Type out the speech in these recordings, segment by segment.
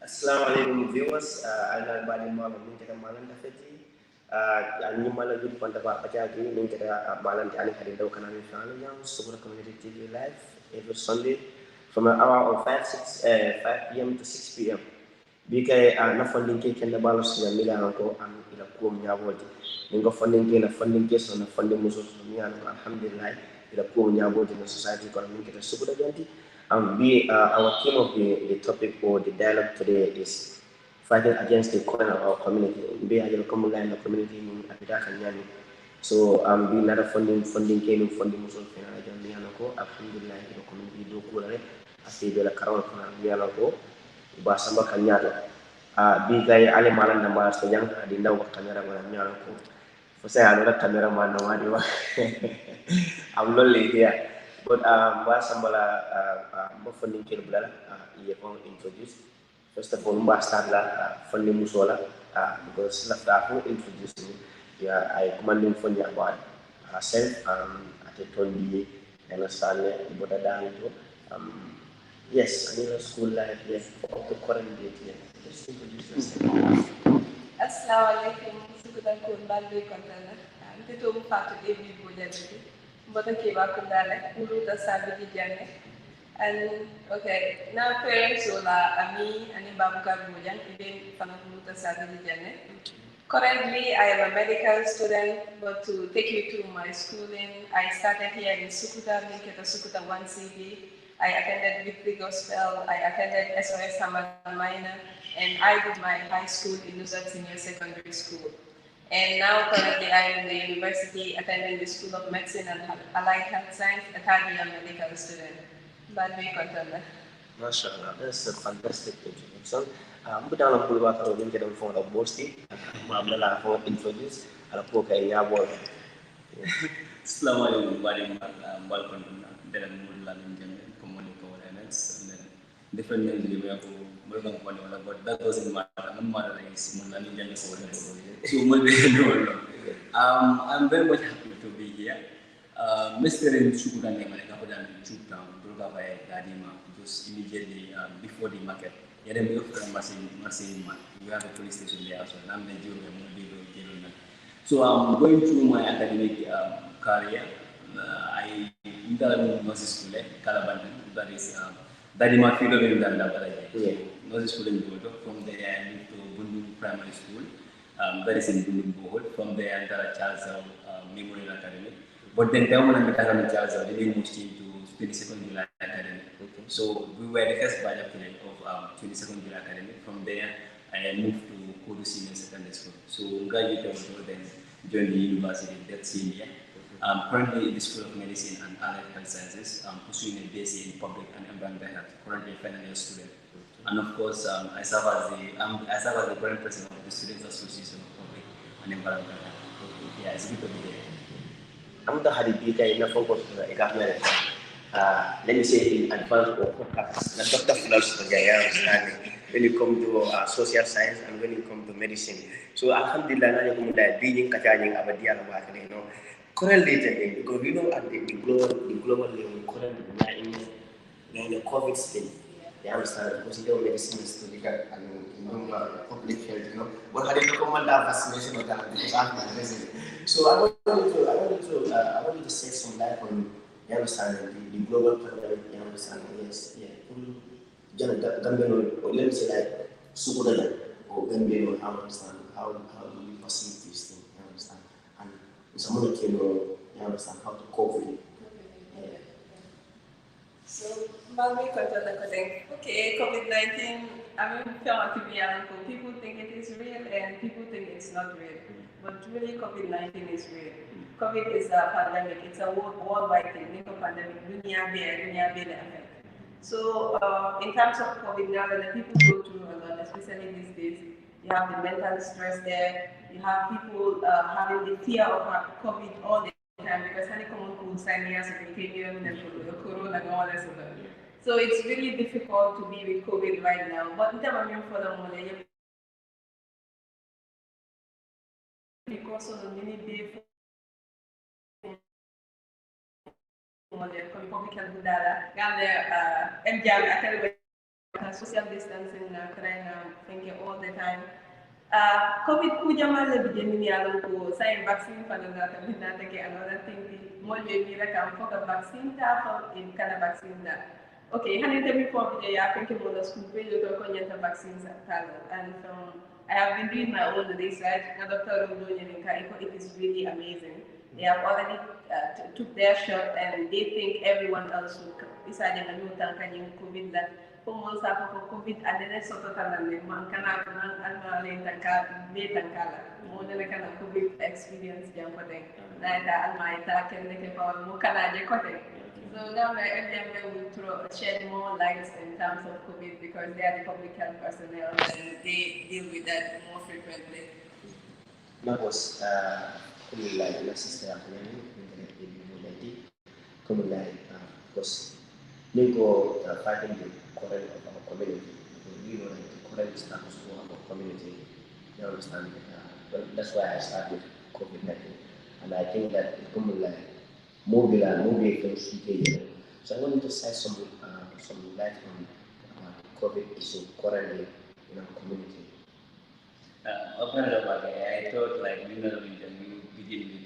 Assalamualaikum viewers, ana bani mama min kata malan da feti ani mala jul panta ba paja gi min kata malan ani hadi daw kana min fa'ala yang subur community TV live every Sunday from an hour of 5 p.m. to 6 p.m. Bika na funding ke kenda balos na mila ko an ila ko nyabodi ningo funding ke na funding ke so na funding muso so mi an alhamdulillah ila ko nyabodi na society ko min kata subura janti. Our theme of the topic or the dialogue today is fighting against the corner of our community. Be a common line of community in Africa and so be another funding came funding muso fina ajan mi anako alhamdulillah ila community do ko re asti be la karon fina mi anako ba samba kanyata bi gay ale malan na mala so jang di ndaw kamera wala mi anako fo say ala kamera man no wadi wa am lolli here. But Mbasambala funding ke bulala ye kon introduce first of all start la funding musola because lafta ko introduce me yeah I commanding funding about self at a tondi and sale but to yes I mean school life yes of the current date yes just introduce yourself. Assalamualaikum sukudan ko balde kontana ante to faatu debi BOJANG Bota Kiba Kundale, Uruta Sabiti Jane. And okay, now parents will Ami and Babuka BOJANG, even from Uruta Sabiti Jane. Currently, I am a medical student, but to take you through my schooling, I started here in Sukuta, Minketa Sukuta 1CB. I attended Victory Gospel, I attended SOS Hamad Minor, and I did my high school in Nuzat Senior Secondary School. And now currently I am in the university attending the School of Medicine and Allied Health Science at Haddy And Malcom student. But we continue. MashaAllah, that's a fantastic introduction. Budang lang puluh waktu ini kita phone of Bosti, mabla phone introduce, ala po kay Yabol. Assalamualaikum warahmatullahi wabarakatuh. Dalam LAMIN JAMMEH community awareness and different names we have to welcome one another, but that doesn't matter. No matter is LAMIN JAMMEH awareness. So I'm very much happy to be here. Mr. Sukudan Yamaleka Podan Chuptown, Droga by Gadima, just immediately before the market. We have a police station there, so I'm the jury. So I'm going through my academic career. I entered nursery school, Kalabantan, that is Dadima Field of nursery school in Bodo. From there, I moved to Bundu Primary School, that is in Bundu Bohol. From there, I entered Charles Memorial Academy. But then, Charles they didn't move to 22nd July Academy. Okay. So we were the first batch of 22nd July Academy. From there, I moved to Kodu Senior Secondary School. So graduated then joined the university that same year. Currently in the School of Medicine and Allied Health Sciences, pursuing a BSc in Public and Environmental Health, currently a final year student. And of course, I serve as the current president of the Students Association of Public and Environmental Health. Yeah, it's good to be there. I'm the Haddy in the focus of the government. Let me say in advance of podcast, the doctor philosophy I understand when you come to social science and when you come to medicine. So Alhamdulillah, na yung kumulay, being Kacha yung abadiya na mga kanino. Correlated because we know at the global level, currently in the COVID state. You understand? Because you know medicine is to look at and public health, you know. But how do you recommend that vaccination or that? Because I'm not listening. So I want you to shed some light on, you understand, the global pandemic, you understand? Yes, yeah. Let me say like Sukudajan or Gambino, how understand how do we perceive this thing, you understand? And someone came you understand how to cope with it. Yeah. So Malmi okay, COVID-19, I mean, people think it is real and people think it's not real. But really COVID-19 is real. COVID is a pandemic, it's a worldwide thing, it's a pandemic, dunia effect. So in terms of COVID now, the people go through a lot, especially these days. You have the mental stress there, you have people having the fear of COVID all the time because so it's really difficult to be with COVID right now. But in terms of for the moment, because of the mini public health data, social distancing, thinking all the time. COVID kujamale bijeni alon ko say vaccine panana tabinata ke another thing mo je mira kam for the vaccine ta for in kana vaccine da. Okay, hanete before video ya think mo the school page to ko nyata vaccines and I have been doing my own research and Dr. it is really amazing. They have already took their shot and they think everyone else will decide to new COVID that COVID and then it's sort of man kana alma tangkala mo na kana COVID experience jam ko dek na ta alma ita ken ke pa mo kana je ko dek. So now the FDM will shed more light in terms of COVID because they are the public health personnel and they deal with that more frequently. That was like the sister because they go fighting the current of our community. We know that the current status of our community. You understand? That's why I started COVID-19, and I think that it could be like mobile things. So I wanted to say some light on COVID issue currently in our community. I thought like we begin with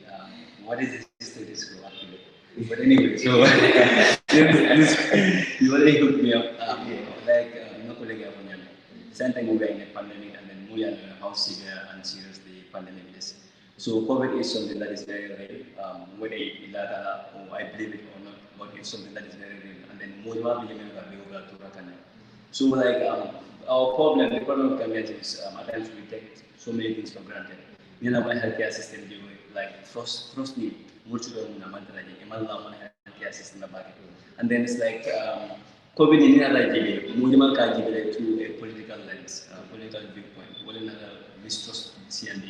what is the status quo actually. But anyway, so you already hooked me up. No colleague of mine. Sometimes we are in a pandemic, and then we are how severe and serious the pandemic is. So COVID is something that is very real. Whether I believe it or not, but it's something that is very real. And then so like our problem, the problem of Gambia is at times we take so many things for granted. You know, my healthcare system, like trust me, healthcare system about it. And then it's like COVID in to a political lens, political viewpoint, mistrust and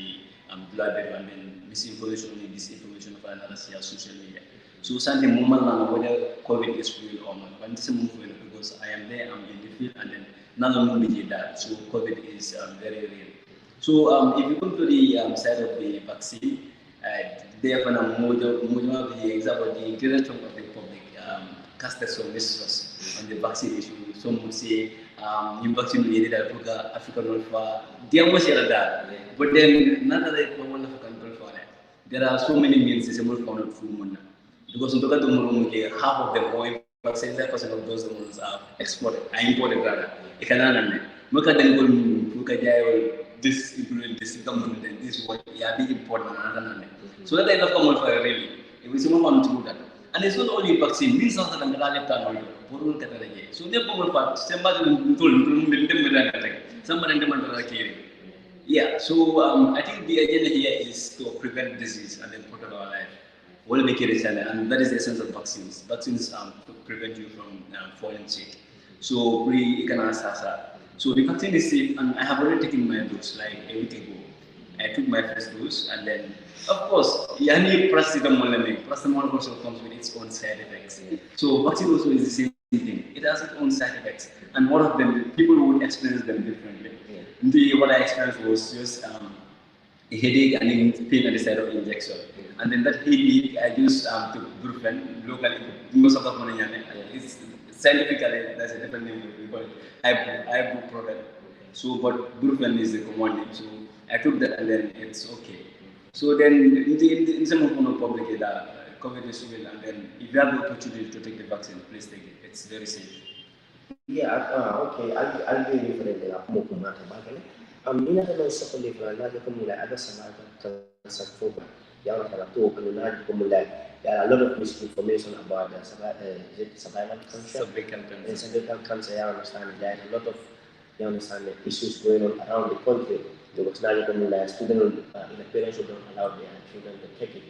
then misinformation and disinformation for another social media. So something moment whether COVID is real or not, but it's a movement because I am there, I'm in the field, and then none of them did that. So COVID is very real. So if you come to the side of the vaccine, they have a model of the example, the greater chunk of the public casted some mistrust on the vaccination issue. Some would say, you vaccine needed African North for that. But then none of the one of control for that. There are so many means disabled found out through because half of them or 75% of those ones are exported, imported rather. Look at them look at this including this government and this what be important. So that enough common for really. If we want to do that. And it's not only vaccine, these are the so they common for somebody yeah, so I think the agenda here is to prevent disease and then protect our life. Will make it and that is the essence of vaccines. Vaccines prevent you from falling sick. So we can answer. So the vaccine is safe, and I have already taken my dose like a week ago. I took my first dose, and then of course, yani paracetamol also comes with its own side effects. So vaccine also is the same thing. It has its own side effects, and one of them people would experience them differently. What I experienced was just a headache and then pain at the side of the injection. And then that headache, I used to Brufen, locally, most of the money, it's scientifically, that's a different name we call it, ibuprofen. So, but Brufen is the common name. So, I took that and then it's okay. So, then in some of the public, COVID is real, and then if you have the opportunity to take the vaccine, please take it. It's very safe. Yeah, okay. I'll be different than a move on nina naman sa kulibra, lagi ko mula aga sa mga sa FOBA. Yung nakalato, lagi ko mula. There are a lot of misinformation about the survival cancer. Cervical cancer, you understand. There are a lot of issues going on around the country. Because lagi ko mula, students in the parents who don't allow their children to take it.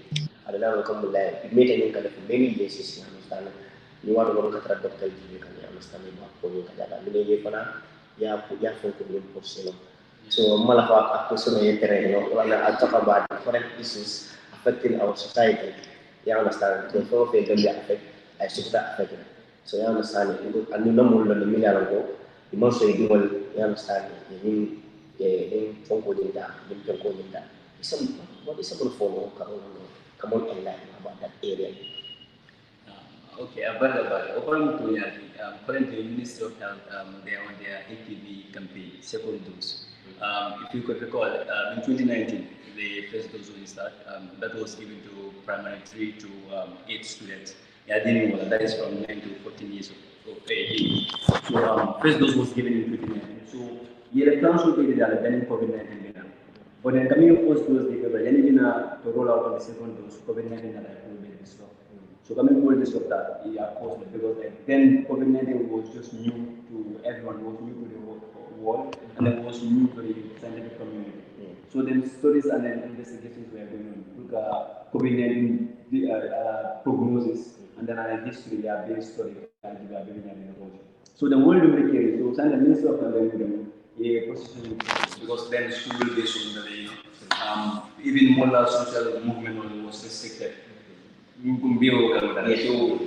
I don't know, ko mula, it made any kind of many cases, you understand. You want to go to the doctor, you can understand about polio. Mini pana, ya phone ko yung porcino. So malawak ako sa mga terreno wala at saka about different issues affecting our society. You understand? So for the affect I should affect. So you understand? Ano na mo na milalang ko. Imo sa igol, you understand? Yung phone ko din da, yung ko din da. What is about phone ko come on enlighten about that area. Okay, according to currently Ministry of Health, they are on their HPV campaign, second dose. If you could recall, in 2019, the first dose was started. That was given to primary 3 to 8 students. That is from 9 to 14 years of age. So first dose was given in 2019. So the plans will be then COVID-19. But then coming post dose, they to roll out on the second dose, COVID-19 will be disrupted. So coming forward this of that, because then COVID-19 was just new to everyone, was new to the world, and then was new to the scientific community. So then studies and then investigations were going on. Look at COVID-19 prognosis, and then our history, they are being studied and they are being approach. So the world will be carried. So the Minister of Health a position because then school based on the even more social movement was restricted. So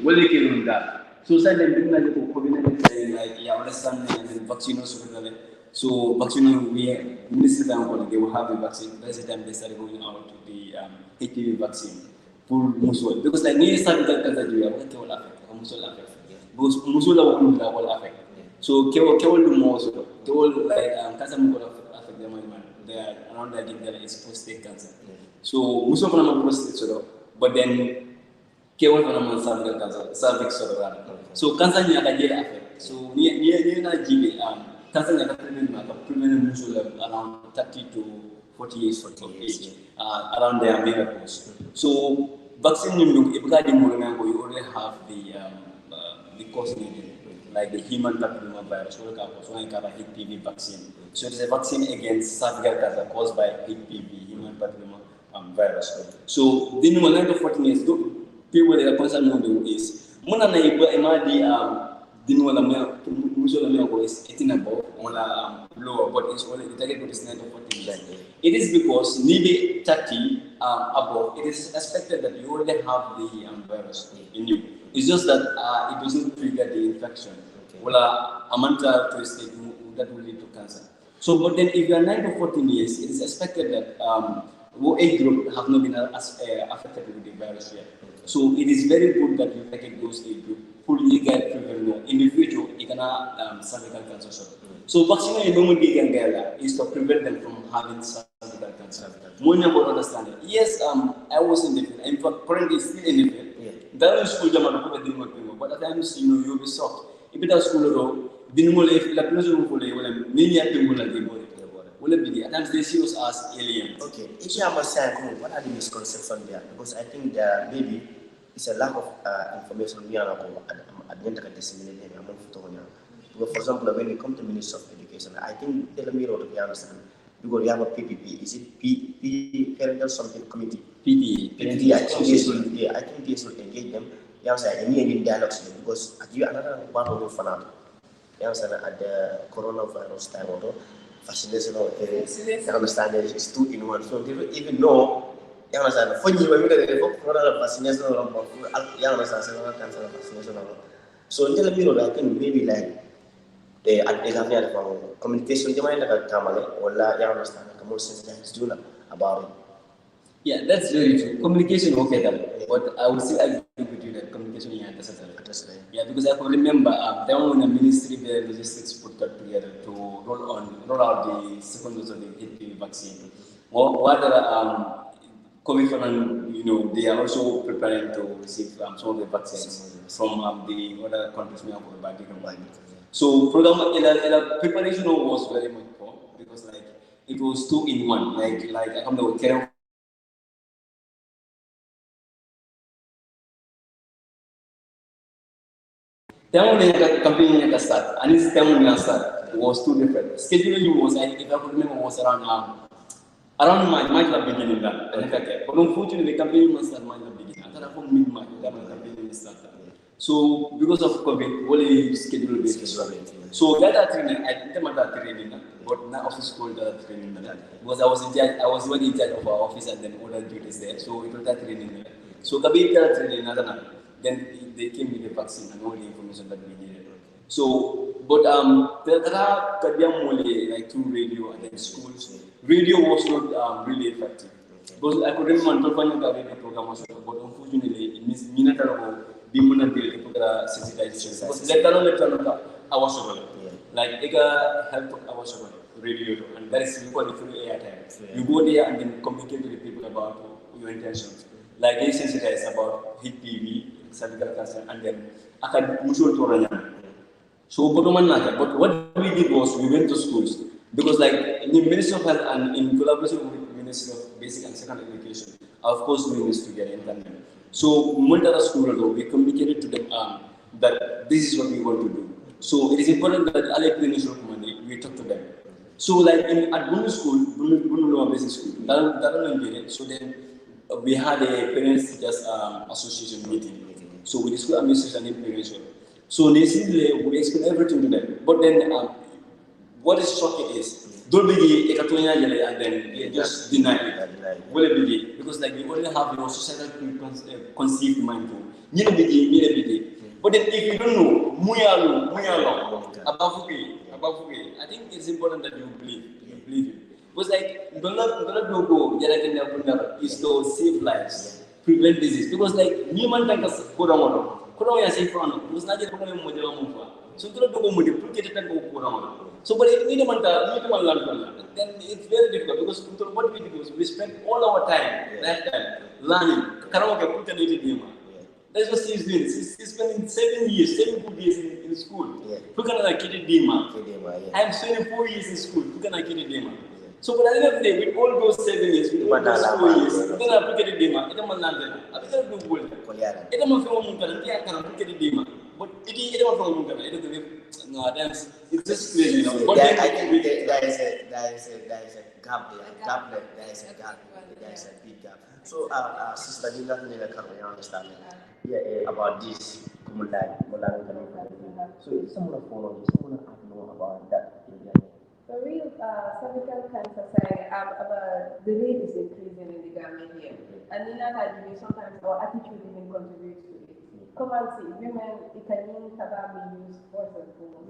what they can do that. So side them bring like COVID-19 saying like understand and vaccine also. So vaccine we minister they will have the vaccine. That's the time they started going out to the HPV vaccine for musul because like new cervical cancer do what will affect musul affect because musul will affect. So kewl do more so kewl like cancer will affect them they are around that there is prostate cancer. So musul from prostate so but then kewl from cervical cancer cervix so cancer ni ada jela affect. So ni na jibe cancer ni akan prevent musul around 30 to 40 years of age around their menopause. So vaccine you already have the cause like the human papillomavirus, so HPV vaccine. So it is a vaccine against cervical cancer caused by HPV, human papillomavirus. So the number 14 years, people that are concerned is muna na iba imadi dinwala mo is 18 above lower, but it's only the target is 9 to 14. It is because maybe 30 above, it is expected that you already have the virus in you. It's just that it doesn't trigger the infection. Well, amanta to state that will lead to cancer. So, but then if you are 9 to 14 years, it is expected that age group have not been affected with the virus yet. So it is very good that you take those age group. Fully get prevented in the future, you can have cervical cancer. So vaccine is to prevent them from having cervical cancer. More about understanding. Yes, I was in the field. In fact, currently still in the field. That is school but at times you'll be shocked. If it is school, la closure for at times they see us as aliens. Okay, if you have a saying, what are the misconceptions there? Because I think there maybe it's a lack of information we are at the end of the disseminated among Futonia. For example, when it comes to Ministry of Education, I think tell me what to understand. because we have a PPP. Is it parental something committee? PTA. I think this will engage them. You know, say any dialogues because at you another part of the fan. You know, at the coronavirus time or vaccination or you understand that it's 2 in 1. So they don't even know. You understand? For you, when we get the vaccination or you understand, cancer vaccination or so. Until I think maybe like the advocacy from communication, they might have come or you understand, more sensitized about it. Yeah, that's very true. Communication, okay, but I would still agree with you that communication is necessary. Yeah, because I can remember then when the ministry, the logistics put that together to roll out the second dose of the HPV vaccine. What COVID, you know, they are also preparing to receive some of the vaccines from the other countries we have by different. So, program the preparation was very much poor because like it was 2 in 1. Like I come to care. Time when the campaign start and this time when start was 2 different. Scheduling was, if I could remember, was around March the beginning that. But unfortunately, the campaign must start March the beginning. After from mid-March, the campaign started. So because of COVID, only schedule based. So that training, I didn't that training, but now office called that training because I was working in charge of our office and then other duties there. So it was that training. So Kabir training, then they came with the vaccine and all the information that we needed. So, but there are like through radio and then schools. Radio was not really effective. Because I could remember the radio program was, but unfortunately, it means being the sensitization. Because later I was like help our radio, and that is we call it free airtime. You go there and then communicate to the people about your intentions. Like they sensitize about HPV, cervical cancer, and then so but what we did was we went to schools because like in the Ministry of Health and in collaboration with the Ministry of Basic and Secondary Education, of course we used to get internet. So Montara school we communicated to them that this is what we want to do. So it is important that we talk to them. So like at Bunu school, Bunu Basic School, so then we had a parents teachers association meeting. So with the school administration and parents. So they we explain everything to them. But then what is shocking is don't be and then they just deny it. Because like we only have your societal conceived mind to. But then if you don't know, I think it's important that you believe it. Because like is to save lives, prevent disease. Because like human tankas because so so but it then it's very difficult because what we do is we spend all our time, learning. That's what she's doing. She's spending 7 good years in school. I'm spending 4 years in school. So, but at the end of the day, with all those 7 years, with all those 4 years, then I look at the demo. I don't want to I don't do well. I don't want to but it don't want to no, it's just crazy. But yeah, I think there is a gap there. There is a big gap. So, Sister Nina, you understand about this. So, if someone follow you, someone know about that. The real cervical cancer side, the rate is increasing in the Gambia here. And in that, sometimes our attitude even contributes to it. Come and see, women, it can mean Tabami use force and force.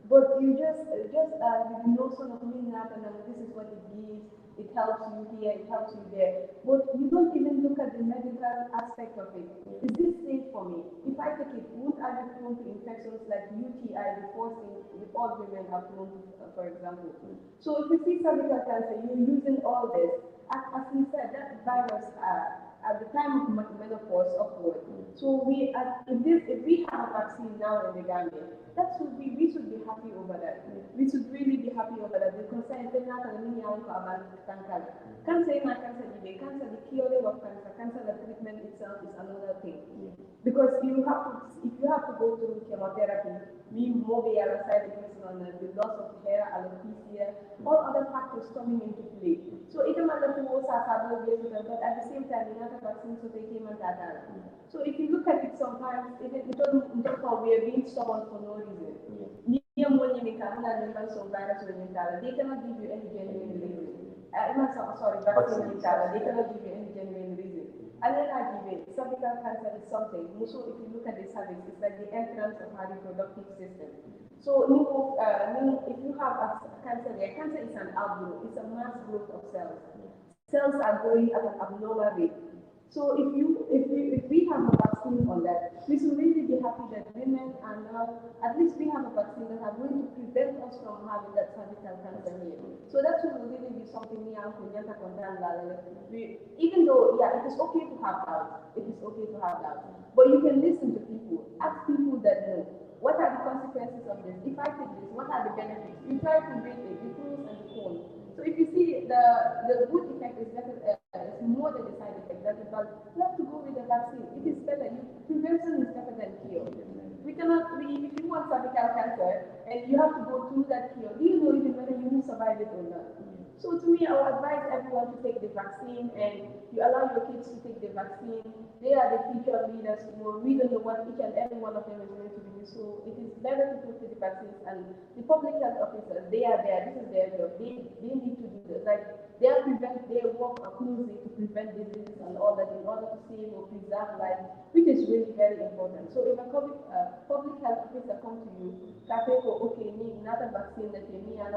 But you just you know sort of meaning that and this is what it gives. It helps you here, it helps you there. But you don't even look at the medical aspect of it. Is this safe for me? If I take it, would I be prone to infections like UTI, the first thing with all women are prone to, for example? So if you see cervical cancer, you're using all this. As we said, that virus at the time of menopause upward. So if we have a vaccine now in the Gambia, we should be happy over that. We should really be happy over that because cancer is not cancer, the curing of cancer, the treatment itself is another thing. Because if you have to go through chemotherapy, maybe side effects on the loss of hair, alopecia, all other factors coming into play. So it but at the same time, vaccines to take him and that. So if you look at it sometimes, we are being stubborn for no reason. They cannot give you any genuine reason. Sorry, vaccine they cannot give you any genuine reason. And then I give it, cervical cancer is something. Also, if you look at the cervix, it's like the entrance of our reproductive system. So, if you have a cancer there, cancer is an outgrowth, it's a mass growth of cells. Cells are growing at an abnormal rate. So if we have a vaccine on that, we should really be happy that women are now, at least we have a vaccine that are going to prevent us from having that cervical cancer here. So that should really be something we are even though, yeah, it is okay to have doubt. It is okay to have doubt. But you can listen to people, ask people that know. What are the consequences of this? If I take this, what are the benefits? You try to weigh the pros and the cons. So if you see the good effect is better, more than the side effect, that is, but you have to go with the vaccine. It is better. Prevention is better than cure. If you want cervical cancer and you have to go through that cure, do you know even whether you will survive it or not? So to me, I would advise everyone to take the vaccine, and you allow your kids to take the vaccine. They are the future leaders. We don't know what each and every one of them is going to do. So it is better to take the vaccines, and the public health officers, they are there. This is their job. They need to do this. Like they work closely to prevent diseases and all that in order to save or preserve life, which is really very important. So if a public health officer comes to you, okay, need another vaccine that you need, and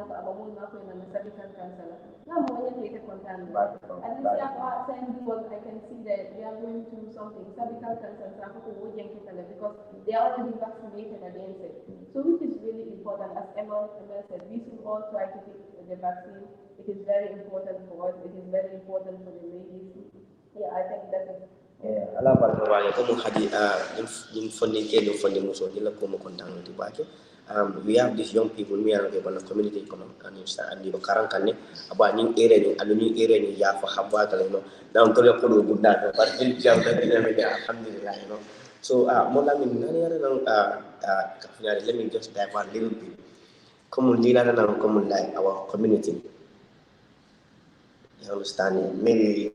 cervical cancer. Now, when you take a content, at least I can see that they are going through something. Cervical cancer, because they are already vaccinated against it. So, which is really important. As Emma said, we should all try to take the vaccine. It is very important for us. It is very important for the ladies. Yeah, I think that is. Ala barka waje ko mun hadi in funding ke no funding muso dilla ko mo kontan ti bake we have these young people we are ke bana community kono and andi ba karan kanne aba ni ere ni anu ni ere ni ya fa habba kala no dan to le ko do gudda par il jam da dina me alhamdulillah no so mo la min nani yara nan let me just dive a little bit come lila nan come like our community you understand maybe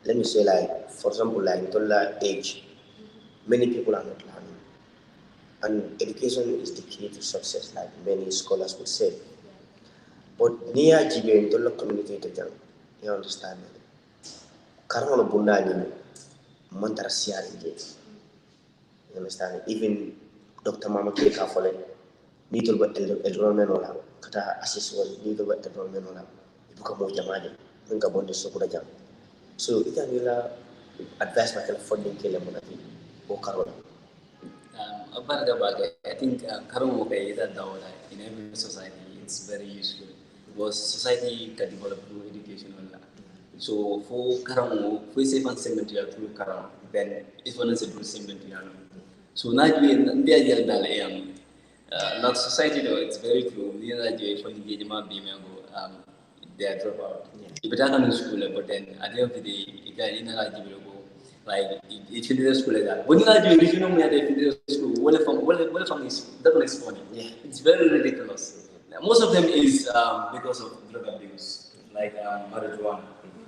let me say, like, for example, like, in the age, many people are not learning. And education is the key to success, like many scholars would say. But near Jibe in the community, you understand? Karana Bunani, Mantara Siari, you understand? Even Dr. Mama Keka for it, little bit enrollment, Kata assist was little bit enrollment, Ibuka Jamadi, think about the Sokura. So it can be advice by funding killer money or Carol. I think Karum in every society it's very useful because society can develop through education. So for Karam, for safe and segment through Karam, then it's one is a good segment. So now we not society though it's very true. For the they are drop out. If you are in school, but then at the end of the day, you can like it should be the school like that. When you are doing regional school, well from is double exploding. Yeah. It's very ridiculous. Most of them is because of drug abuse, like marijuana.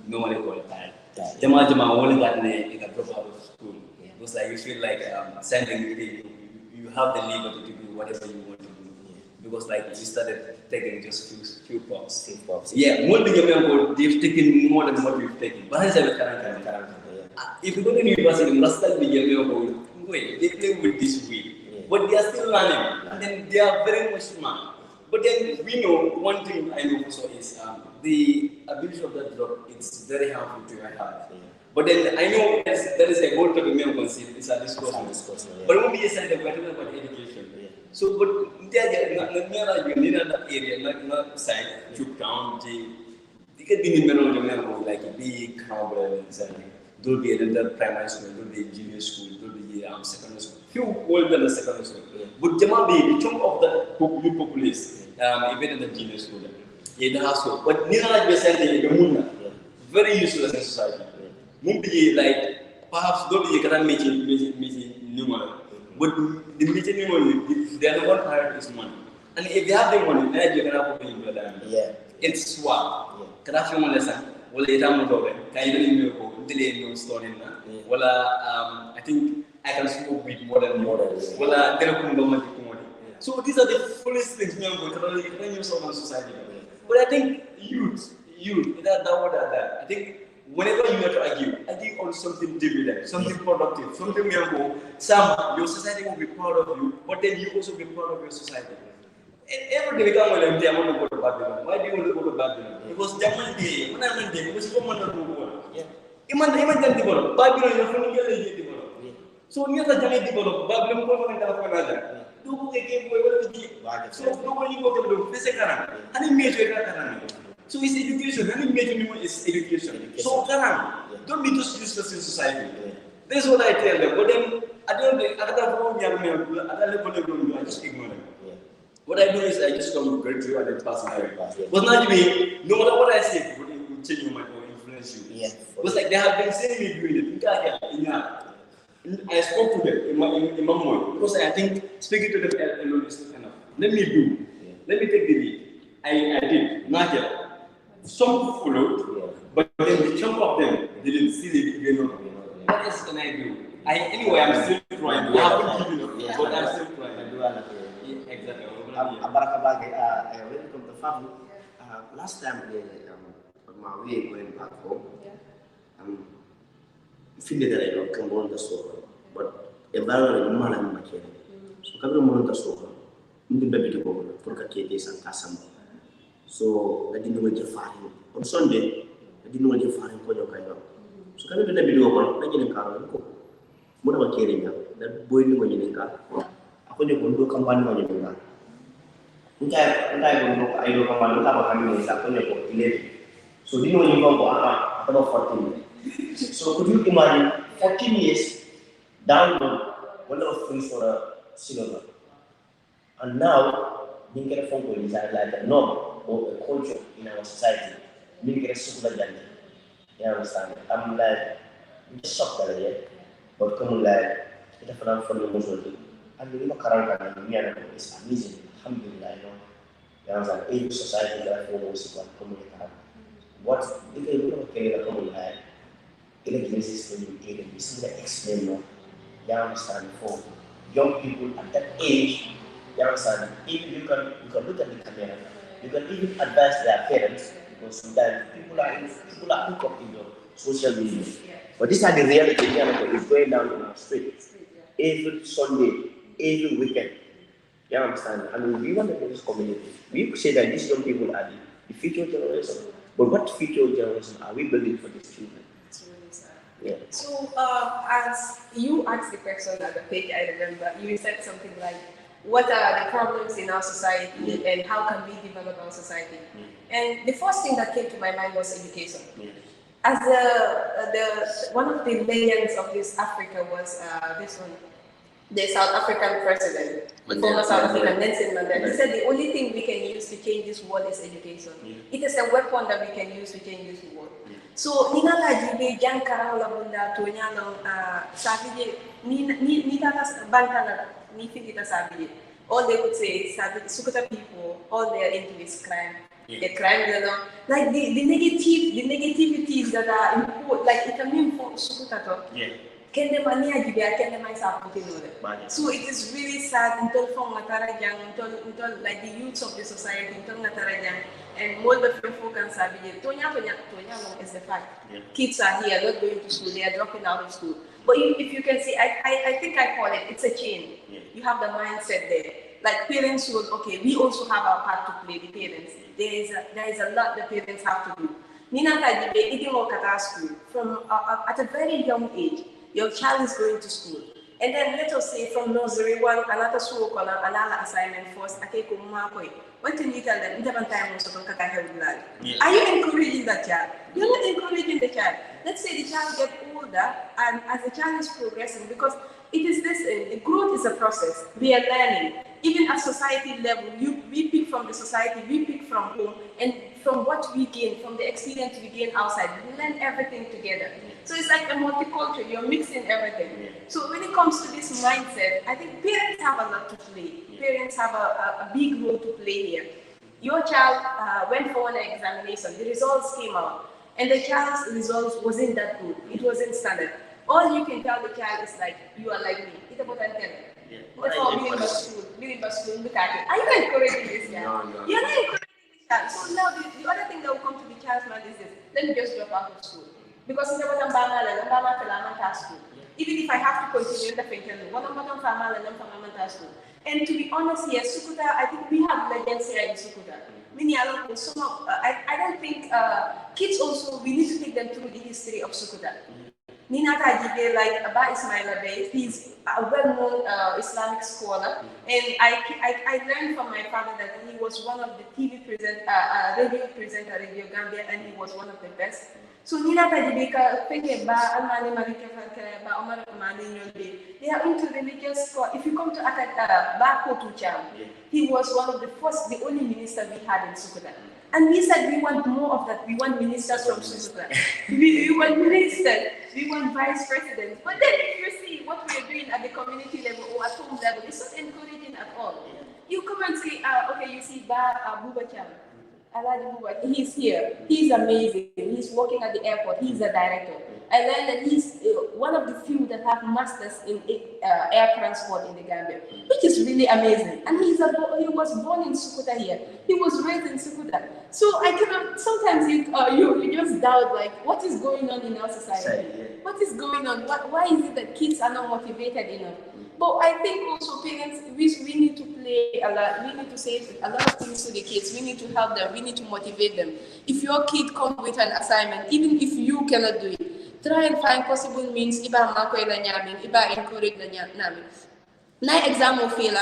Normally call it that. Jama only that you can drop out of school. Yeah. Because like you feel like sending you have the liberty to do whatever you want to do. Because like we started taking just few pops. Yeah, more than they've taken more than what we've taken. But if you go to university, last time they play with this weed. But they are still learning. And then they are very much smart. But then we know, one thing I know also is the abuse of that drug, it's very harmful to your health. Yeah. But then I know there is a whole topic we are considering, it's a discussion. Yeah. But when we decided we're talking about education. Yeah. So, but there are area, not side, Chuk Town, they can be in like a big crowd and something. There will be another primary school, there will be junior school, there will be secondary school. Few older than secondary school. Yeah. But Jama be the chunk of the populace, even in the junior school. Yeah, the hospital. But Nina is saying very useless in society. Maybe like perhaps don't be can make numerous. But the meeting money, they are the one hired is money. And if they have the money, then you can have to pay them. Yeah. It's swap. Can I feel my lesson? Well, it's a model. Can you believe me? Delay no story na. Well, I think I can smoke with more than more. Well, then I come money. So these are the fullest things we are going to when you saw in society. But I think youth, that word that. I think whenever you have to argue on something dividend, something productive, something we are going. Some your society will be proud of you, but then you also be proud of your society. Every day we come and say, I want to go to Babylon. Why do you want to go to Babylon? Because Jamal day, when I'm in there, because you want to go. Imagine develop. Babylon is a funny develop. So near the Jamal develop, Babylon go for another. Do go again, so no you go to the physical. Any major karan. So it's education. Any major is education. So karan, don't be just useless in society. That's what I tell them. But then I don't I just ignore them. What I do is I just come great to you and then pass my way. But not me, no matter what I say, it will change your mind or influence you. Yeah. Because like they have been saying me doing it. I spoke to them in my mind because I think speaking to them alone is not enough. Let me do. Let me take the lead. I did. Not yet. Some followed, but then the chunk of them didn't see it. What else can I do? Anyway, I'm still trying. I haven't given up, but I'm still trying. Exactly. When it comes to FATOU, last time we were going back home, feeling that I don't come on the store, but a value in man and machine. So, come on the store, in the baby to go for Katis and Kasam. So, I didn't know what you're firing. On Sunday, I didn't know what you're firing for your kind of. So, come to the video, I didn't car. What about carrying up? That boy knew when you didn't car. I couldn't go to company when you didn't car. I don't come on, I 11. So, didn't know you go about 14. So, could you imagine 14 years down the road, one of free for a cinema? And now, being a phone call is like a norm or a culture in our society. Being a super agenda. You understand? I'm like, I'm just shocked at it, but come on, like, it's a phenomenal emotion. And we look around and it's amazing. Alhamdulillah, you understand? Every society that I follow is what community. What if you look at the community? Electricity will be able to explain more. You understand? For young people at that age, you understand? Even you can look at the camera, you can even advise their parents because sometimes people are hooked up in your social media. But these are the reality. It's going down in our street every Sunday, every weekend. You understand? I mean, we want to build this community. We say that these young people are the future generation. But what future generation are we building for these children? Yeah. So, as you asked the question at the page, I remember you said something like, "What are the problems in our society, and how can we develop our society?" And the first thing that came to my mind was education. As one of the legends of this Africa was this one, the South African president, the former South African Nelson Mandela. He said the only thing we can use to change this world is education. It is a weapon that we can use to change this world. So, nina laji jankara wala bunda to nyano sabije ni tata banta ni figita sabije. All they would say is sabije Sukuta people, all they are into is crime. The crime, you know, like the negativities that are important, like it can mean for Sukuta talk. So it is really sad until like the youths of the society and more the folk and Sabi. Tonya is the fact. Kids are here, not going to school, they are dropping out of school. But if you can see, I think I call it's a chain. You have the mindset there. Like parents would, okay, we also have our part to play, the parents. There is a lot the parents have to do. Nina Kajibe, eating at school from at a very young age. Your child is going to school. And then let us say from nursery one, another school, another assignment first, what can you tell them? Are you encouraging that child? You're not encouraging the child. Let's say the child gets older, and as the child is progressing, because it is this, the growth is a process. We are learning. Even at society level, we pick from the society, we pick from home, and from what we gain, from the experience we gain outside. We learn everything together. So it's like a multicultural, you're mixing everything. So when it comes to this mindset, I think parents have a lot to play. Parents have a big role to play here. Your child went for an examination, the results came out, and the child's results wasn't that good. It wasn't standard. All you can tell the child is like, you are like me. It's about that. Are you encouraging this child? You're not encouraging this child. So now the other thing that will come to the child's mind is this: let me just drop out of school. Because in the school. Even if I have to continue the thinking, school. And to be honest here, Sukuta, I think we have legends here in Sukuta. I don't think kids also, we need to take them through the history of Sukuta. Ninata Jibe, like Abba Ismail Abe, he's a well-known Islamic scholar, and I learned from my father that he was one of the TV radio presenter, Radio Gambia, and he was one of the best. So Ninata Jibe, they are into religious school. If you come to FATOU, he was one of the first, the only minister we had in Sukuta. And we said we want more of that. We want ministers from Sukuta. we want ministers. We want vice presidents. But then if you see what we are doing at the community level or at home level, it's not encouraging at all. You come and say, okay, you see Buba Cham. He's here. He's amazing. He's working at the airport. He's a director. I learned that he's one of the few that have masters in air transport in the Gambia, which is really amazing. And he was born in Sukuta here. He was raised in Sukuta. So I cannot. Sometimes you just doubt, like, what is going on in our society? What is going on? Why is it that kids are not motivated enough? But I think also parents, we need to play a lot. We need to say a lot of things to the kids. We need to help them. We need to motivate them. If your kid comes with an assignment, even if you cannot do it, try and find possible means. Iba encourage the nyaming. Na exam or fail,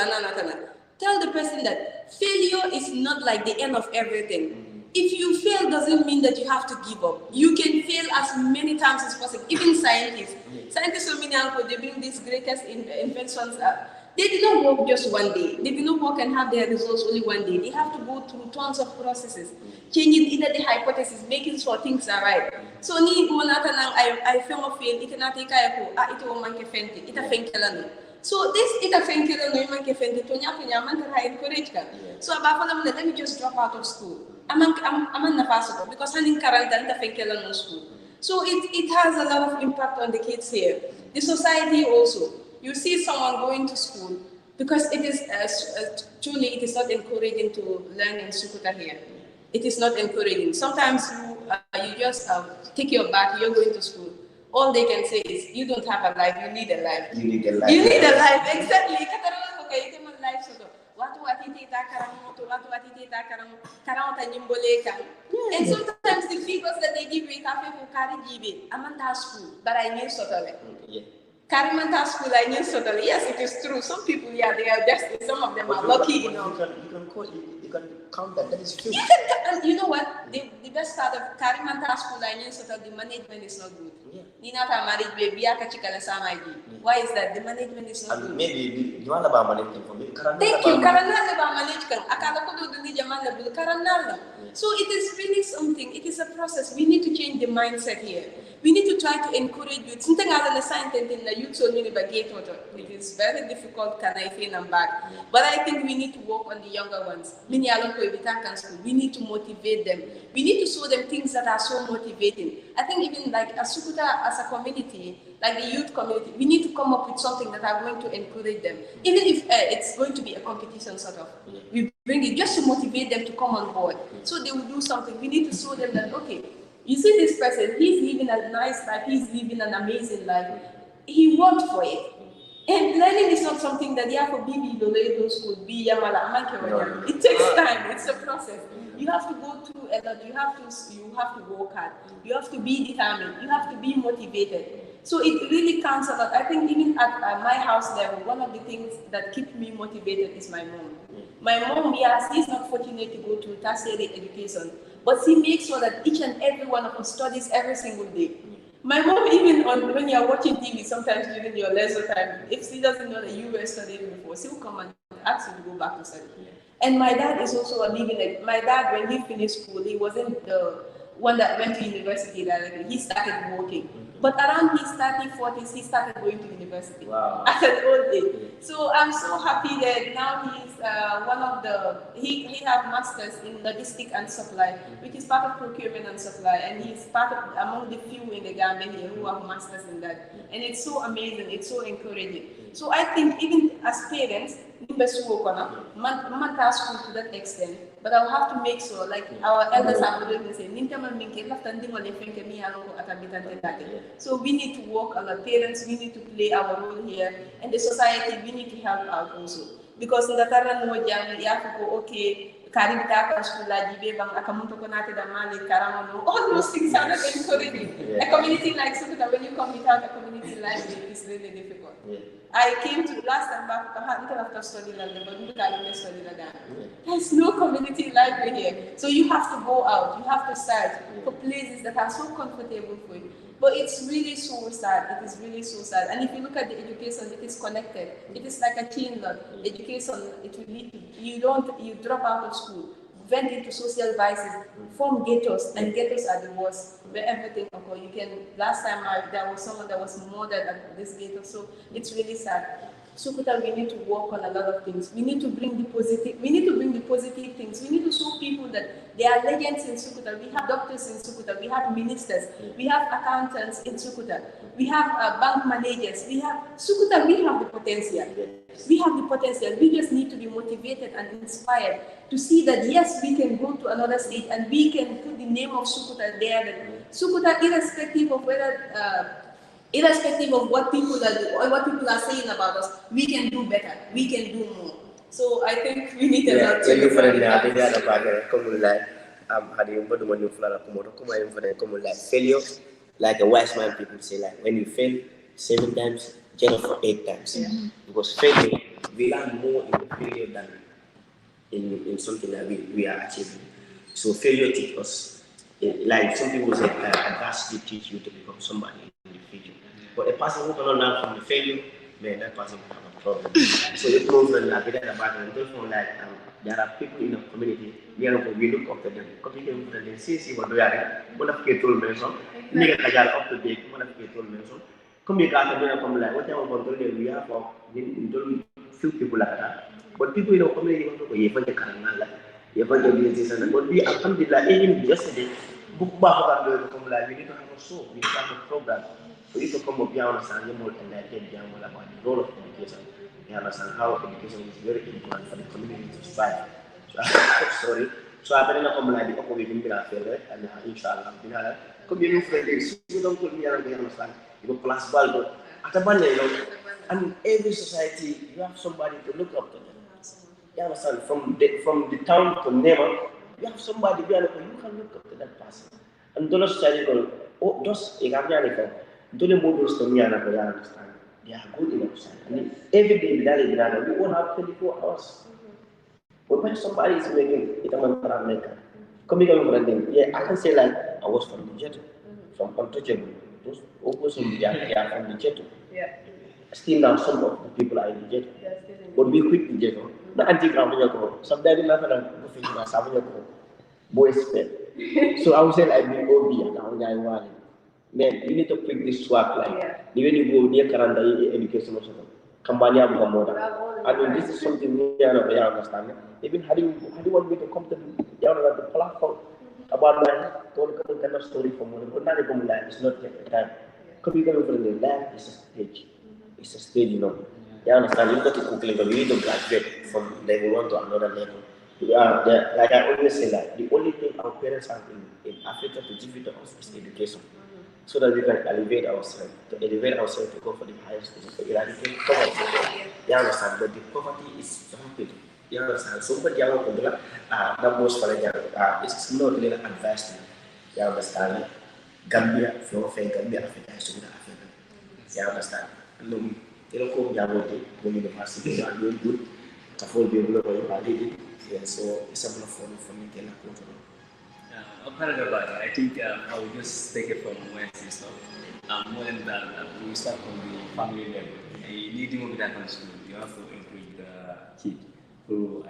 tell the person that failure is not like the end of everything. If you fail, doesn't mean that you have to give up. You can fail as many times as possible. Even scientists, they bring these greatest inventions up. They did not work just one day. They did not work and have their results only one day. They have to go through tons of processes, changing either the hypothesis, making sure things are right. So I feel fail. It cannot take so this it affects so let me just drop out of school. I'm because I'm in quarantine school. So it has a lot of impact on the kids here. The society also. You see someone going to school because it is truly it is not encouraging to learn in Sukuta here. It is not encouraging. Sometimes you just take your bag, you're going to school. All they can say is, you don't have a life, you need a life. You need a life. You need a life, exactly. And sometimes the figures that they give me, Amanda school, but I knew totally. Karimanta school, I knew totally. Yes, it is true. Some people, they are just, some of them are lucky enough. You can count that. That is true. You know what? The best part of Karimanta school, I knew totally, the management is not good. Why is that? The management is not good. Maybe you want about management for me. Thank you. So it is really something. It is a process. We need to change the mindset here. We need to try to encourage youth. Something other than the youth told me about gate water. It is very difficult. Can I feel I'm back? But I think we need to work on the younger ones. We need to motivate them. We need to show them things that are so motivating. I think even like Sukuta as a community, like the youth community, we need to come up with something that are going to encourage them. Even if it's going to be a competition sort of. We bring it just to motivate them to come on board. So they will do something. We need to show them that, okay, you see this person, he's living a nice life, he's living an amazing life. He worked for it. And learning is not something that you have to be the school, be Yamala. It takes time, it's a process. You have to go through a lot, you have to work hard, you have to be determined, you have to be motivated. So it really counts a lot. I think even at my house level, one of the things that keep me motivated is my mom. My mom, yes, she's not fortunate to go to tertiary education, but she makes sure that each and every one of us studies every single day. My mom, even when you're watching TV, sometimes during your leisure time, if she doesn't know that you were studying before, she'll come and ask you to go back to study. And my dad is also a living. My dad, when he finished school, he wasn't the one that went to university directly. He started working. But around his 30s, 40s, he started going to university at an old age. So I'm so happy that now he's one of the, he have masters in logistics and supply, which is part of procurement and supply. And he's part of, among the few in the Gambia here who have masters in that. And it's so amazing, it's so encouraging. So I think even as parents, man task school to that extent, but I'll have to make sure, like our elders have already said, so we need to work on our parents, we need to play our role here, and the society, we need to help out also. Because in the current MODOU, you have to go, okay, Karibita Kashula, Jibe, Bang, Akamunto Konate, the Mali, Karamono, all those things are not encouraging. A community like Sukuta, when you come without a community like it, it's really difficult. I came to last time back, after studying but study there's no community library here. So you have to go out, you have to search for places that are so comfortable for you. But it's really so sad. It is really so sad. And if you look at the education, it is connected. It is like a chain link. Education, it will lead to, you drop out of school, vent into social vices, form ghettos, and ghettos are the worst, where everything occurs. You can, last time there was someone that was murdered at this ghetto, so it's really sad. Sukuta, we need to work on a lot of things. We need to bring the positive. We need to bring the positive things. We need to show people that there are legends in Sukuta. We have doctors in Sukuta. We have ministers. We have accountants in Sukuta. We have bank managers. We have Sukuta. We have the potential. We have the potential. We just need to be motivated and inspired to see that yes, we can go to another state and we can put the name of Sukuta there. That Sukuta, irrespective of whether. Irrespective of what people are saying about us, we can do better. We can do more. So I think we need a lot to do. Failure, like a wise man people say, like when you fail 7 times, get up for 8 times. Because failure, we learn more in the failure than in something that we are achieving. So failure teaches us, like some people say, adversity teaches you to become somebody in the future. But a person who cannot learn from the failure, man, that person will have a problem. So it proves that there are people in the community, we look up to them. Community since you were doing one of the tool mention, make a jar up to date, one of the tool mention. Come here, come like what I want to do, we have few people like that. But people in the community want to go, you want to carry you want to be this and but we alhamdulillah, even yesterday, book back come like we need to have a show, we need to have a program. We need to come up here and understand more enlightened about the role of education. We understand how education is very important for the community to survive. So, so I don't know like the opposite and inshallah, community friendly. You don't put me around understand. You go plus value. And every society, you have somebody to look up to them. You understand? From the town to neighbor, you have somebody you can look up to that person. And those society go, oh, those don't MODOUs to me and I understand. They are good enough. And every day we all have 24 hours. But when somebody is making it a man maker, coming from them, yeah, I can say like I was from the ghetto, from untouchable. Those opposing they are from the ghetto. Yeah. Still now some of the people are in the ghetto. But we quit the ghetto. Not anti-grammar. Sometimes we have a boys. So I would say like we go be a man, you need to pick this swap like even you go near Karanda education or something. Kambanya Bukamoda. I mean, this is something we understand. Even how do you want me to come to the platform about my kind of story for more? But not a life, it's not yet the time. Coming from the life is a stage. It's a stage, you know. You understand? You got to quickly, but you need to graduate from level 1 to another level. Like I always say, like the only thing our parents have in Africa to give it to us is education. So that we can elevate ourselves, to go for the highest stage, to eradicate poverty. You understand? But the poverty is rampant. You understand? So, but numbers for it's not really advanced. You understand? Gambia, Gambia, Africa, Africa. You understand? You don't come down with it when university are doing good. So it's a fun for me to I think I will just take it from where you stop. More than that, we start from the family level. You need to move that on school. You have to encourage the kid who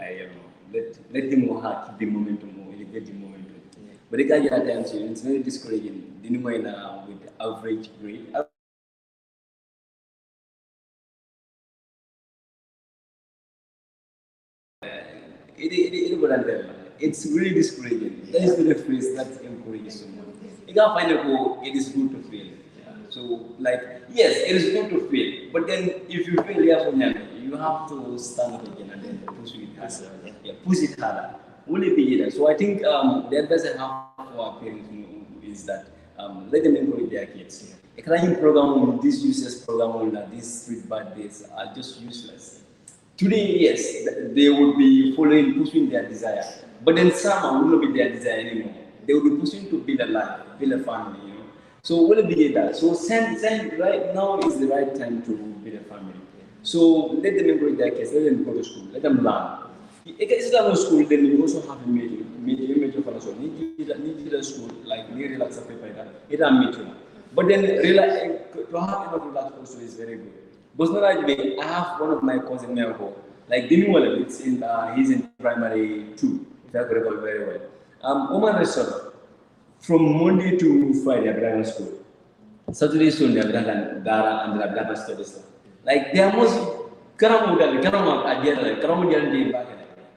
let them keep the momentum or elevate the momentum. But the guy at times it's very discouraging. The new with average grade. It's really discouraging. That is the phrase that encourages someone. You can't find a goal, it is good to fail. So, like, yes, it is good to fail, but then if you fail, you have to stand up again and then push it harder. Yeah, push it harder. Will it be either? So, I think the advice I have for our parents is that let them encourage their kids. A climbing program, this useless program, these street bad days are just useless. Today, yes, they would be following, pushing their desire. But then some will not be their desire anymore. They will be pushing to build a life, build a family, you know. So will it be that? So send right now is the right time to build a family. So let them encourage their kids, let them go to school, let them learn. If it's not school, then you also have a major for us. Need a school, like near relax a paper, it's a major. But then to have enough relax also is very good. I have one of my cousins now, like it's in he's in primary 2, if I could recall very well. Oman Resort, from Monday to Friday, I've done school. Saturday, Sunday, I've done Dara and I've done studies. Like, they are most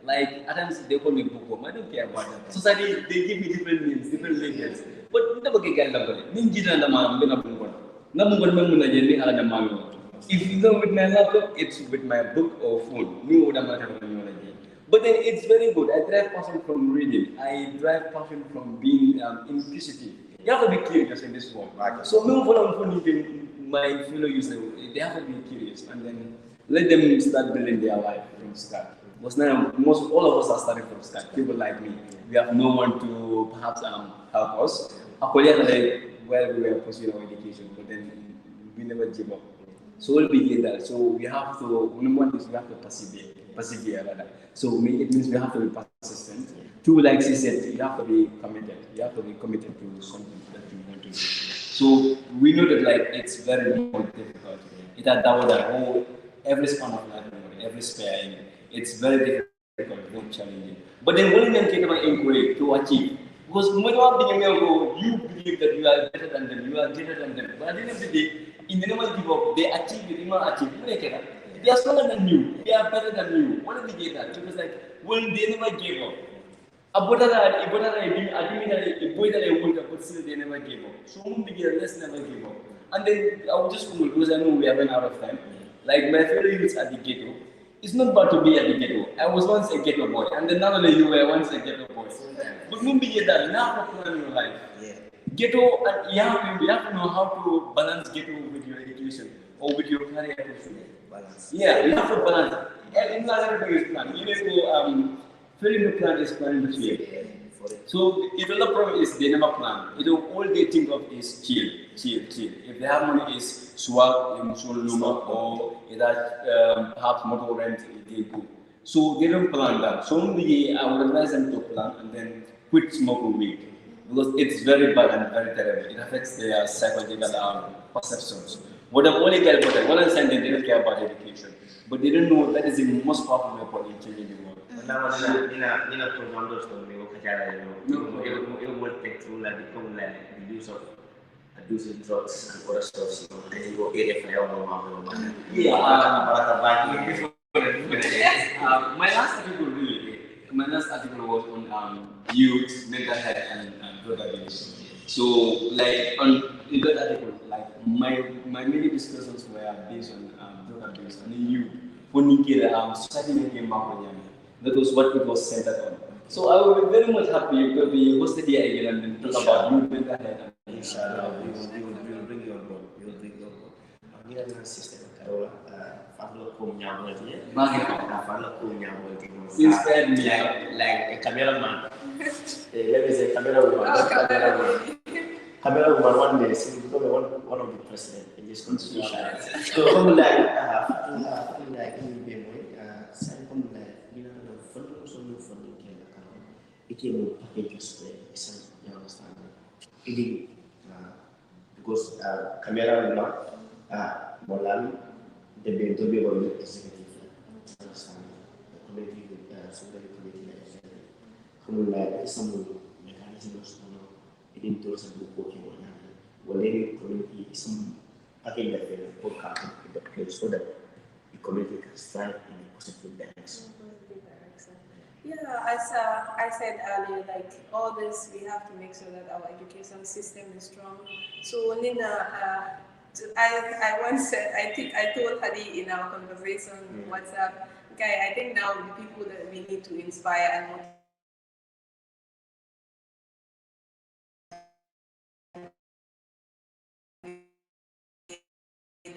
like, at times they call me Boko. I don't care about that. Society, they give me different names, different labels. But never get if you go with my laptop, it's with my book or phone. But then it's very good. I drive passion from reading. I drive passion from being inquisitive. You have to be curious in this world. So my fellow users, they have to be curious and then let them start building their life from scratch. Because now all of us are starting from scratch. People like me, we have no one to perhaps help us. Well, we were pursuing our education, but then we never give up. So we'll begin that. So we have to, number one is we have to persevere rather. So it means we have to be persistent. Two, like she said, you have to be committed. You have to be committed to something that you want to do. So we know that like it's very difficult. It had that every span of life, every spare in it. It's very difficult, very challenging. But then when you get inquiry to achieve, because you believe that you are better than them, you are greater than them. But at the end of the day, in the never give up, they achieve it, they not achieve it. They are stronger than you, they are better than you. What do they get that? Because like, well, they never gave up. A boy that I want, but still they never gave up. So let's never give up. And then I will just conclude because I know we are running out of time. Like my fellow youths at the ghetto, it's not bad to be at the ghetto. I was once a ghetto boy, and then not only you were once a ghetto boy. But you have to plan your life. Ghetto, and you have to know how to balance ghetto with your education or with your career. Balance. Yeah, you have to balance. And everything is planned. You need to filling the plan is planning to fail. So if the problem is they never plan, all they think of is chill. If they have money, is swag, or perhaps motor rent, they go. So they don't plan that. So only I would advise them to plan and then quit smoking weed. Because it's very bad and very terrible. It affects their psychological perceptions. What I'm only care about, what I'm saying, they don't care about education. But they don't know that is the most powerful weapon in changing the world. Nina program those to me, it will take through like the use of abusing drugs and other stuff. And you go my last article was on youth, mental health, and drug abuse. So, like in that article, like my many discussions were based on drug abuse and youth. Society that was what it was centered on. So I would be very much happy to be hosted here again and talk about youth mental health. Inshallah, we will bring you on board. We will bring you on board. I'm here to sister Carola. Inspired me like a cameraman. Let me say camerawoman. Camerawoman one day she will become one of the president in this country. So come like it came packages you understand? Because camerawoman Molan the executive understand the committee with somebody committee like some mechanisms idin to sa buko ke wala wala ni community some again that the podcast the place so that the community can strive in a positive direction. Yeah, as I said earlier, like all this, we have to make sure that our education system is strong. So, Nina, I once said, I think I told Haddy in our conversation WhatsApp, okay, I think now the people that we need to inspire and motivate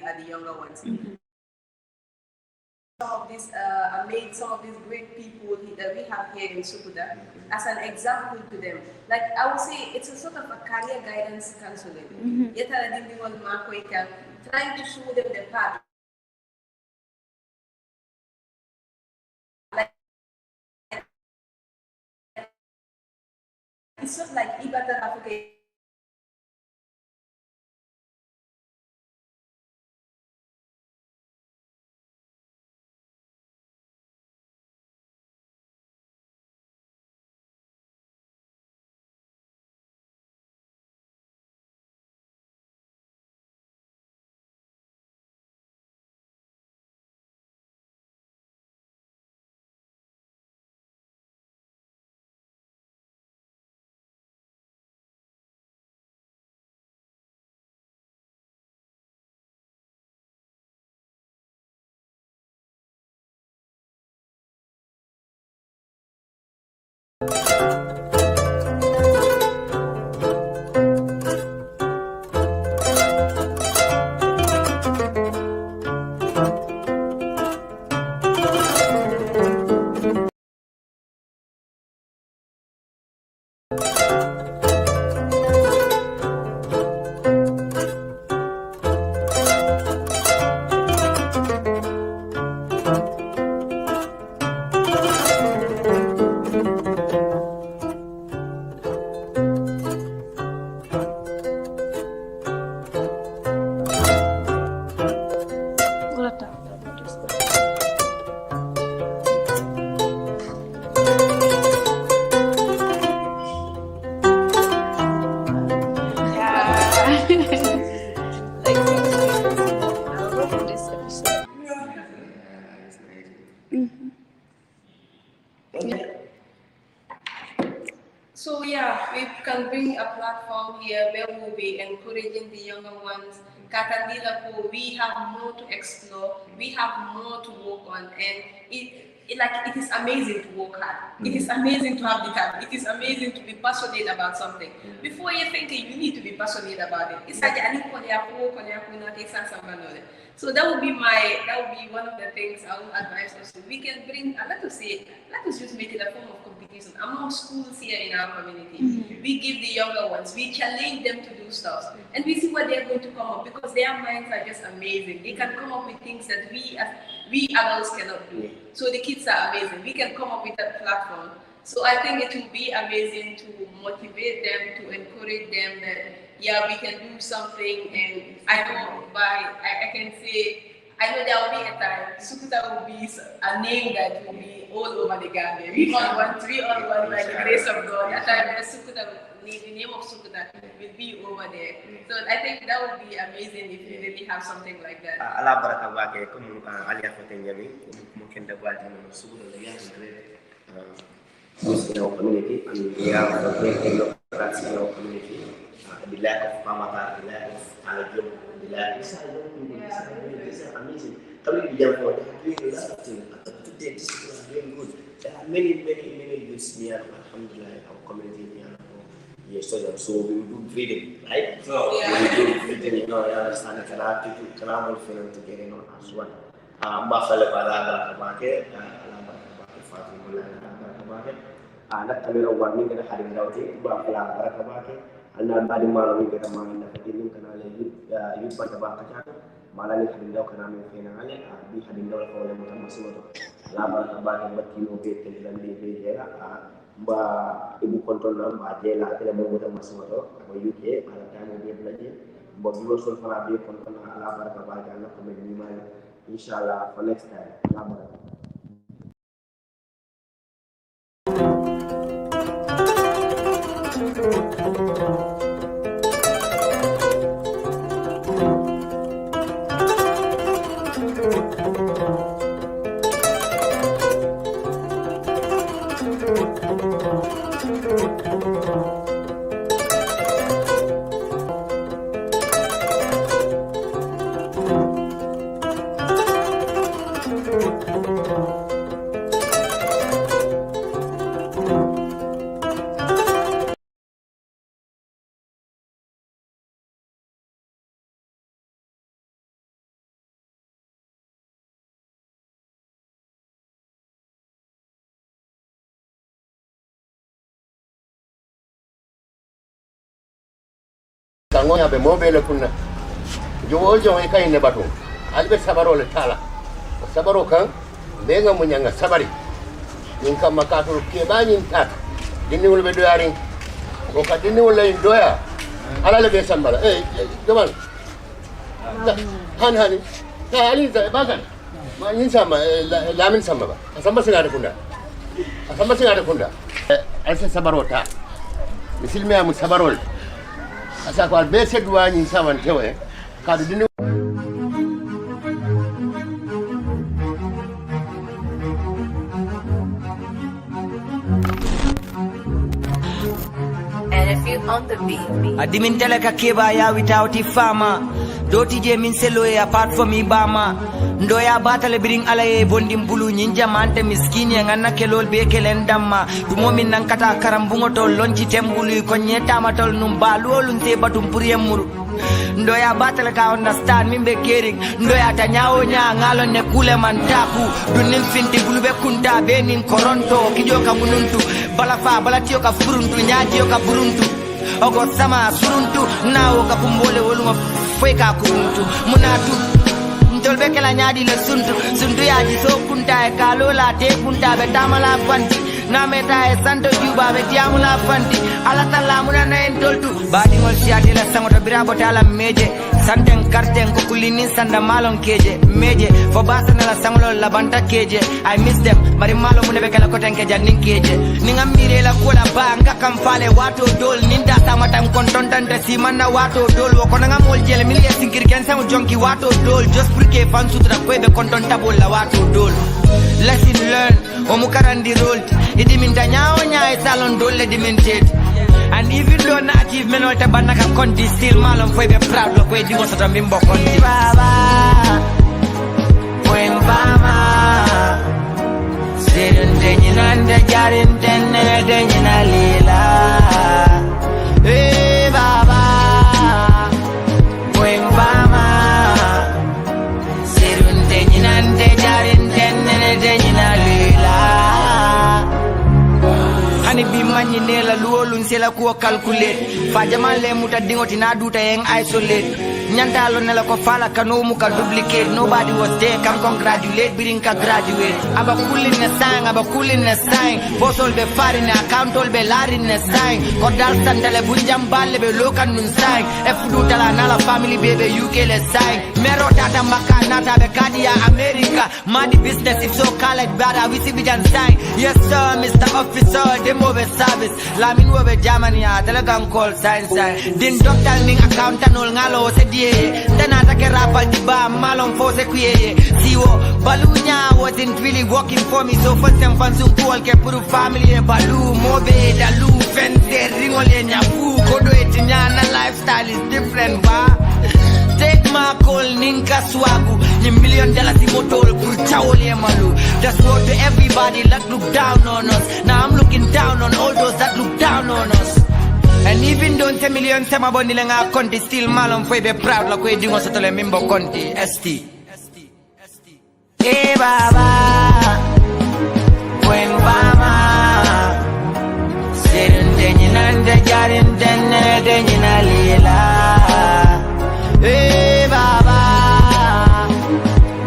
are the younger ones. Some of these great people that we have here in Sukuta as an example to them. Like I would say, it's a sort of a career guidance counseling. Trying to show them the path. Like, it's not like Ibata Africa. So yeah, we can bring a platform here where we'll be encouraging the younger ones. Katandila, we have more to explore, we have more to work on, and it is amazing to work hard. It is amazing to have the time. It is amazing to be passionate about something. Before you think it, you need to be passionate about it. It's like so that would be one of the things I would advise us to. We can bring, let us just make it a form of competition among schools here in our community. We give the younger ones, we challenge them to do stuff, and we see what they're going to come up, because their minds are just amazing. They can come up with things that we adults cannot do. So the kids are amazing. We can come up with a platform. So I think it will be amazing to motivate them, to encourage them that yeah, we can do something. And I know I can say, I know there will be a time Sukuta will be a name that will be all over the Gambia. We all want by the grace of God. At time Sukuta, the name of Sukuta will be over there. So I think that would be amazing if we really have something like that. Allah baraka bake comme aliya ko tenjami mo kenda balti no Sukuta the young great in our community, and we have a great democracy in our community. The lack of Pamata, the lack of Alajum, the lack of these are amazing. Coming to Jammu, they are doing a lot of things. Today, these people are doing good. There are many youths near, alhamdulillah, our community near. Yes, so we will do breeding, right? So, yeah. We will do breeding, you understand, canal film together, as one. Buffalo, Barabake, Fatima, anak kami warning kita hadir dauti bapak berakabake anak badi malam kita main dapat ini kena lagi yud pada Kacha malam ini hadir dau kena main finalnya di hadir dau kalau yang masih itu laba berakabake berkilo bete dan di bejera ibu kontrol mbak jela tidak mau kita masih itu kalau UK pada time dia belajar mbak dulu sul fana dia kontrol laba berakabake anak kami lima insyaallah for next time laba Tangonya be mobile kunna jowo jowo kay ne batu albe sabaro le tala sabaro kan benga munyanga sabari nin kam makato ke banin tat dinni wol be doyari ko ka dinni wol lay doya ala le be sambala gaman han ta ali za bagan ma yin sama lamin sama ba samba singa da kunda alse sabaro ta misilmi am sabarol asa ko be sedwa ni saman tewe kadu dinu. And if you on the beat. Adimin teleka keba ya without ifama. Doti je min selo apart from ibama. Ndoya batale biring alaye bondim bulu nyinja mante miskini ngana kelol be kelendamma. Tumo min nankata karambungo tol lonchi tembulu ko nyeta matol numbalu olunte batum puriyemuru. Ndoya batale ka understand mimbe caring. Ndoya tanyawo nya ngalo ne kule mantaku. Dunim finti bulube kunta benin koronto kijoka mununtu. Balafa balatio ka furuntu nyaji ka buruntu. Ogo sama suruntu nawo ka pumbole woluma fweka kuruntu munatu ntolbe kala nyadi le suntu ya ji so kunta e kalola te kunta be tamala fanti na meta e santo juba be diamula fanti ala talla muna na entoltu badi ngol siati la sangoto birabo tala meje santen karten ko kulini sanda malon keje meje fo basana la sangolo la banta keje I miss them bari malo mune be kala koten keja nin keje ninga mire la kola banga kamfale wato dol ninda tamatan kontontante simana wato dol ko nga mol jele milie sinkir ken samu jonki wato dol just porque fan sutra ko be kontontable la wato dol lesson learn o mukarandi roll idi min tanyao nya e salon dol le dimented. And even though not achievement or the banana conti still malum for be proud look where you want to remember conti baba when bama sedun denyin and jarin tenne denyin alila eh baba when bama sedun denyin and jarin tenne denyin alila. Hani bi manyi nela luolun sela ko calculate fa jaman le muta dingoti na duta en isolate nyanta lo nela ko fala kanu mu ka duplicate nobody was there come congratulate birin ka graduate aba kulin na sang bosol be farin account ol be larin na sang ko dal sandale bunjam balle be lokan nun sang e fudu tala nala family bebe UK le sang mero tata makana ta be kadia America mad business if so call it bad we see bijan sang yes sir Mr. Officer demo be service lamin wo be Germany a telegram call sign din doctor ning accountant ol ngalo se dana take rapal di ba malon fo se kuye siwo balunya wasn't really working for me so first time fansu call ke puru family e balu mobe dalu fense ringole nya fu kodo etinya na lifestyle is different ba take my call ninka swagu ni $1 million motor pur chawole malu just go to everybody that look down on us now I'm looking down on all those that look down on us. And even don't say million sama boni lenga konti still malon fwe be proud la kwe dingo soto le mimbo konti ST. Eh baba when bama sedun denyin ande jarin denne denyin alila. Eh baba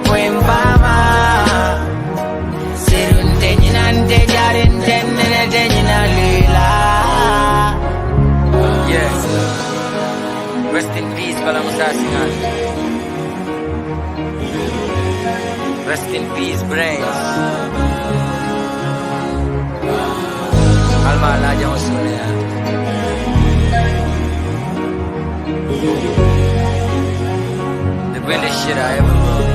when bama sedun denyin ande jarin denne denyin alila. Yes. Rest in peace, Balamusasingan. Rest in peace, brains. Alma Alaja Osulia. The greatest shit I ever loved.